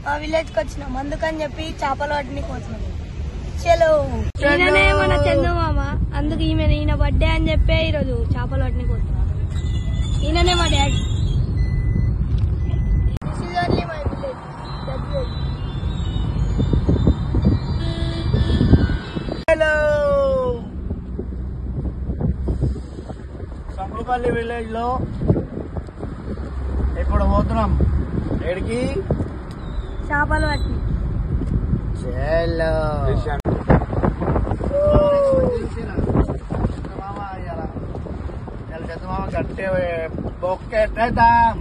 మా విలేజ్ కి వచ్చినాం అందుకని చెప్పి చేపలు పట్టడానికి వచ్చినాం. చలో ఈయననే మన చందమామ, అందుకు ఈయన బర్త్డే అని చెప్పి ఈరోజు చేపలు పట్టడానికి వస్తున్నాం. ఈయననే మా daddy. This is only my village. Hello Sangupalli village లో ఇప్పుడు పోతున్నాం. ఎడికి? చేపలు పట్టి. చలో మామ గట్టే బొక్కేద్దాం.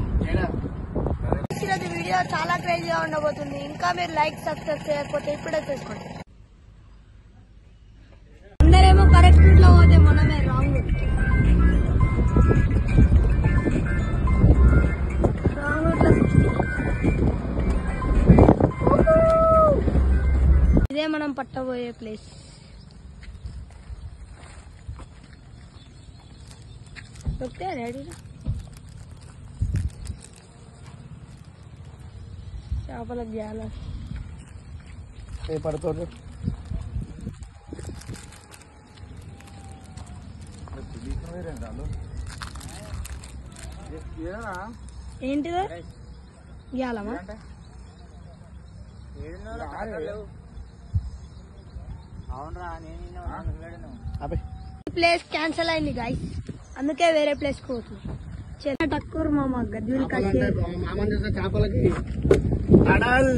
ఈరోజు వీడియో చాలా క్రేజీగా ఉండబోతుంది. ఇంకా మీరు లైక్ సబ్స్క్రైబ్ చేయకపోతే ఇప్పుడే చేసుకోండి. అందరేమో కరెక్ట్ రూట్ లో పోతే మనమే రాంగ్. ఇదే మనం పట్టబోయే ప్లేస్. Okay ready. చేపల గ్యాల పడుతుంది. ఏంటిదో గ్యాలమా? ప్లేస్ క్యాన్సల్ అయింది గైస్, అందుకే వేరే ప్లేస్ కి పోతుంది. చిన్న టక్కూరు మామ గద్దూరి చేపలకి అడల్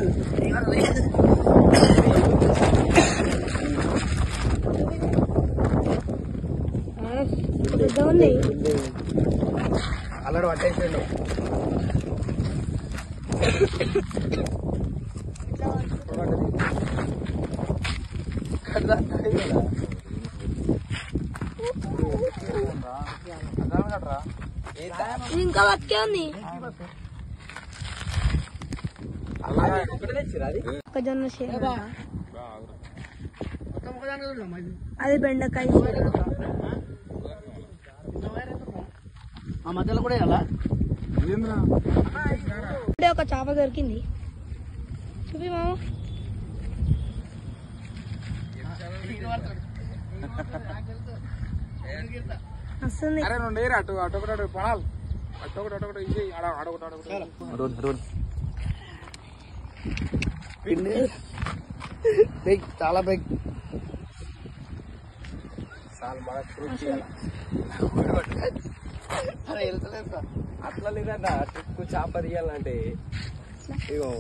పెద్ద ఉంది. అల్లడు పట్టేసిండు. ఇది ఇంకా బతికే ఉంది. మొక్కజొన్న చేను, అది బెండకాయ. ఆ మధ్యలో కూడా ఎలా ఇప్పుడే ఒక చేప దొరికింది. చూపి మామ. వస్తుంది. పిండి బిగ్, చాలా బిగ్. అట్లా లేదన్న ట్రిప్ చేప తీయాలంటే ఇగో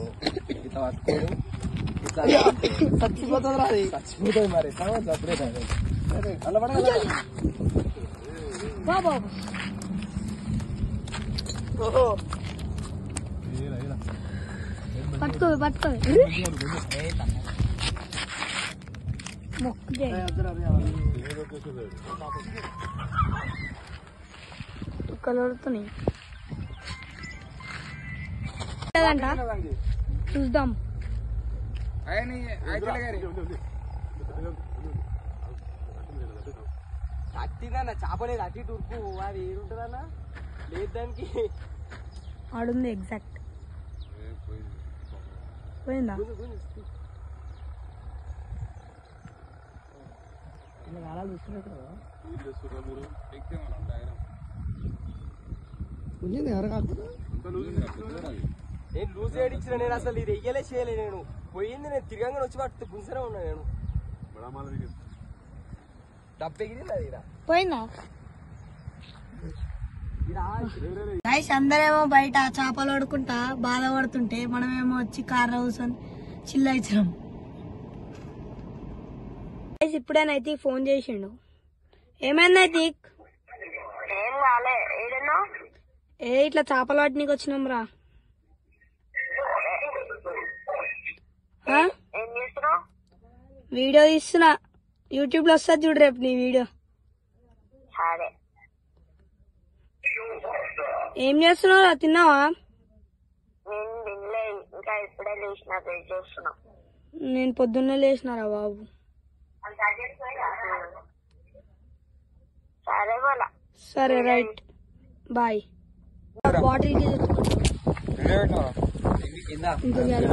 ఇట్లా పట్టుకోడు, ఇట్లా చచ్చిపోతుంది రా అది. చచ్చిపోతుంది మరి. అప్పుడే అలా పడ బాబా పట్టుకో మొక్కే కలరుతున్నాయి. చూద్దాం. అట్టిదన్న చేపలేదు, అట్టి ఉరుకు అది ఏడుంటదన్న లేదు దానికి. ఆడుంది ఎగ్జాక్ట్. పోయిందా? నేను లూజ్ ఏడిచ్చిన, నేను అసలు ఇది వెయ్యలే చేయలే. నేను పోయింది, నేను తిరగంగా వచ్చి పట్టు గుంసనే ఉన్నా. నేను డబ్బెగిరింది అది పోయిందా? గైస్ అందరేమో బయట చేపలు పడుకుంటా బాధపడుతుంటే మనమేమో వచ్చి కార్ కూర్చొని చిల్ అవుతున్నాం. ఇప్పుడే నైతిక్ ఫోన్ చేసిండు. ఏమైంది నైతిక్? ఏం కాలే. ఏడన్నా ఇట్లా చేపలు పట్టనీకి వచ్చినాం రా. ఏం చేస్తున్నావు? వీడియో తీస్తున్నా, యూట్యూబ్ లో వస్తుంది చూడు రేపు నీ వీడియో. సరే. ఏం చేస్తున్నావు? తిన్నావా? నేను తినలే, ఇంకా ఇప్పుడే లేచిన వెయిట్ చేస్తున్నా. నేను పొద్దున్నే లేచినారా బాబు. సరే వాళ్ళ. సరే రైట్ బాయ్. బాటిల్ కి ఇంకో జాలి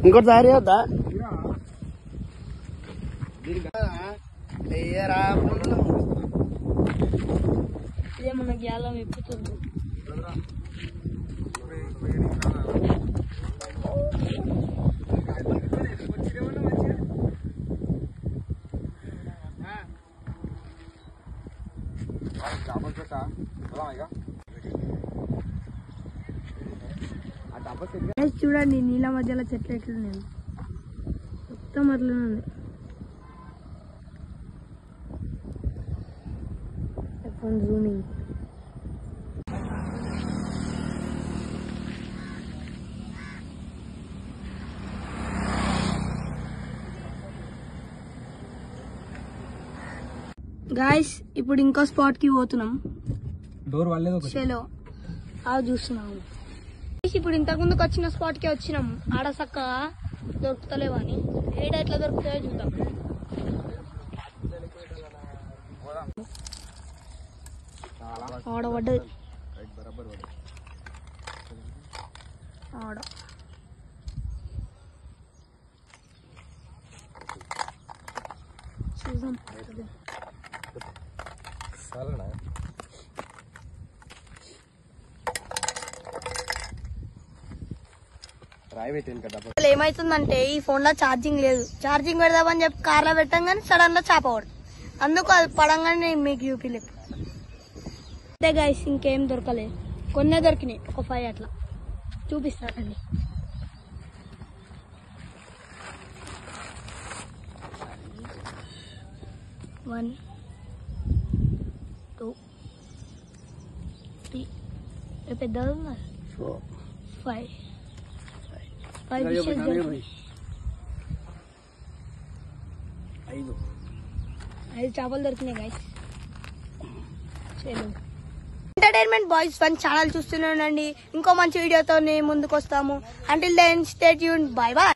ఇంకోటి తయారు అవుతా అయ్యరా ఇదే మన గ్యాలం ఎప్పుతుంది చూడండి నీళ్ళ మధ్యలో చెట్లు ఎట్లున్నాయి మొత్తం అట్లనే ఉంది జూమింగ్ గాయస్ ఇప్పుడు ఇంకో స్పాట్ కి పోతున్నాం డోర్ వాళ్ళేదో చలో అవి చూస్తున్నాము ఇప్పుడు ఇంతకు ముందుకు వచ్చిన స్పాట్ కి వచ్చినాం ఆడ చక్కగా దొరుకుతలేవు అని ఏడ ఎట్లా దొరుకుతాయో చూద్దాం ఆడ పడ్డది ఆడ చూద్దాం అసలు ఏమైతుందంటే ఈ ఫోన్ లో ఛార్జింగ్ లేదు ఛార్జింగ్ పెడదామని చెప్పి కార్ లో పెట్టాం కానీ సడన్ లో చేప పడు అందుకు అది పడంగానే నేను మీకు చూపిలేదు అంతే గైస్ ఇంకేం దొరకలేదు కొన్నే దొరికినాయి ఒక 5 అట్లా చూపిస్తానండి వన్ 2 3 పెద్దగా ఉన్నారు 5 5 చేపలు దొరికినాయి guys entertainment boys fun channel చూస్తూనే ఉండండి ఇంకో మంచి వీడియోతో ముందుకు వస్తాము until then stay tuned bye by